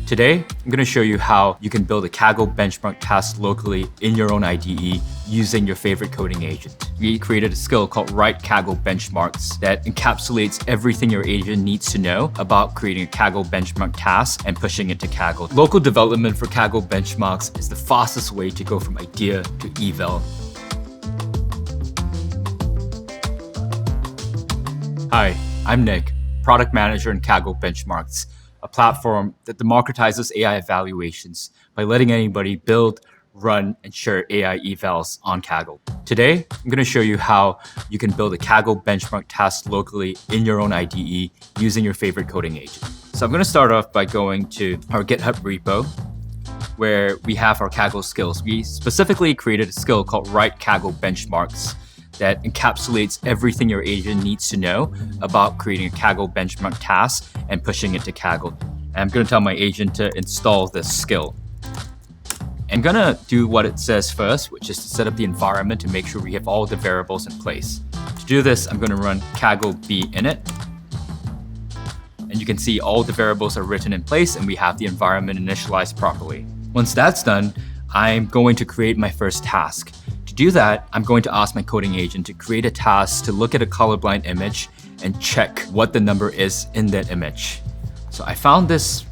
Today, I'm going to show you how you can build a Kaggle benchmark task locally in your own IDE using your favorite coding agent. We created a skill called write-kaggle-benchmarks that encapsulates everything your agent needs to know about creating a Kaggle benchmark task and pushing it to Kaggle. Local development for Kaggle benchmarks is the fastest way to go from idea to eval. Hi, I'm Nick, product manager in Kaggle Benchmarks, a platform that democratizes AI evaluations by letting anybody build, run, and share AI evals on Kaggle. Today, I'm going to show you how you can build a Kaggle benchmark task locally in your own IDE using your favorite coding agent. So I'm going to start off by going to our GitHub repo, where we have our Kaggle skills. We specifically created a skill called write-kaggle-benchmarks that encapsulates everything your agent needs to know about creating a Kaggle benchmark task and pushing it to Kaggle. And I'm going to tell my agent to install this skill. I'm going to do what it says first, which is to set up the environment to make sure we have all the variables in place. To do this, I'm going to run kaggle binit. And you can see all the variables are written in place and we have the environment initialized properly. Once that's done, I'm going to create my first task. To do that, I'm going to ask my coding agent to create a task to look at a colorblind image and check what the number is in that image. So I found this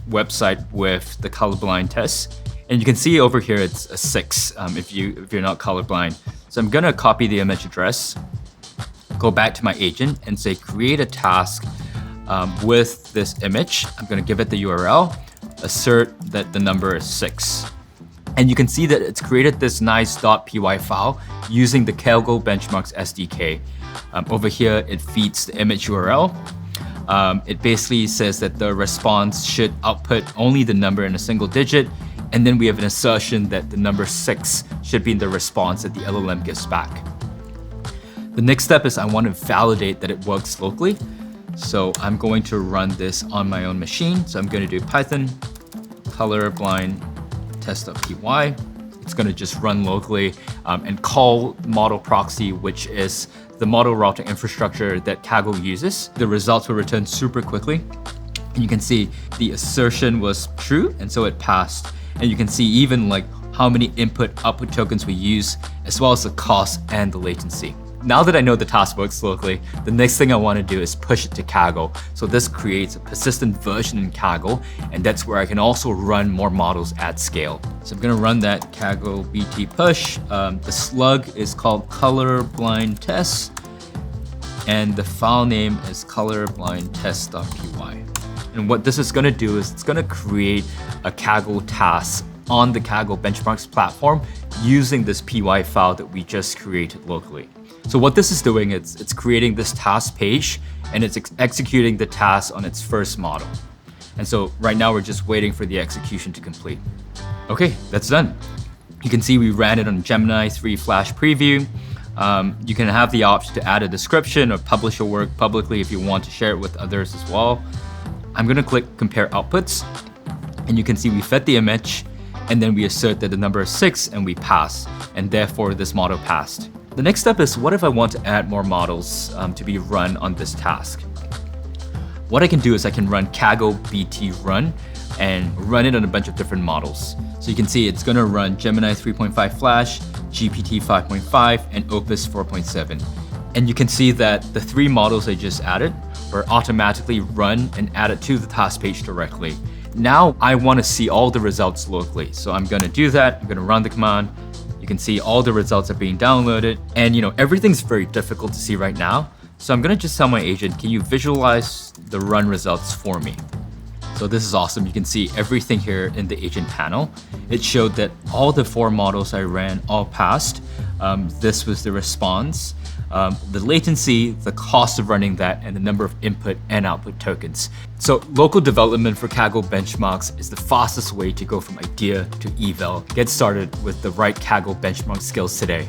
website with the colorblind test, and you can see over here it's a 6 if you're not colorblind. So I'm gonna copy the image address, go back to my agent and say create a task with this image. I'm gonna give it the URL, assert that the number is 6. And you can see that it's created this nice .py file using the Kaggle benchmarks SDK. Over here, it feeds the image URL. It basically says that the response should output only the number in a single digit. And then we have an assertion that the number 6 should be in the response that the LLM gives back. The next step is I want to validate that it works locally. So I'm going to run this on my own machine. So I'm going to do Python colorblind test.py. It's going to just run locally and call model proxy, which is the model routing infrastructure that Kaggle uses. The results will return super quickly. And you can see the assertion was true, and so it passed. And you can see even like how many input-output tokens we use, as well as the cost and the latency. Now that I know the task works locally, the next thing I want to do is push it to Kaggle. So this creates a persistent version in Kaggle, and that's where I can also run more models at scale. So I'm going to run that Kaggle bt push. The slug is called colorblind test, and the file name is colorblindtest.py. And what this is going to do is it's going to create a Kaggle task on the Kaggle benchmarks platform using this py file that we just created locally. So what this is doing is it's creating this task page and it's executing the task on its first model. And so right now we're just waiting for the execution to complete. Okay, that's done. You can see we ran it on Gemini 3 Flash Preview. You can have the option to add a description or publish your work publicly if you want to share it with others as well. I'm going to click compare outputs, and you can see we fed the image and then we assert that the number is 6 and we pass, and therefore this model passed. The next step is, what if I want to add more models to be run on this task? What I can do is I can run kaggle bt run and run it on a bunch of different models. So you can see it's going to run Gemini 3.5 Flash, GPT 5.5, and Opus 4.7. And you can see that the 3 models I just added were automatically run and added to the task page directly. Now I want to see all the results locally. So I'm going to do that. I'm going to run the command. You can see all the results are being downloaded, and everything's very difficult to see right now. So I'm gonna just tell my agent, can you visualize the run results for me? So this is awesome. You can see everything here in the agent panel. It showed that all the 4 models I ran all passed. This was the response, the latency, the cost of running that, and the number of input and output tokens. So local development for Kaggle benchmarks is the fastest way to go from idea to eval. Get started with the write-kaggle-benchmark skills today.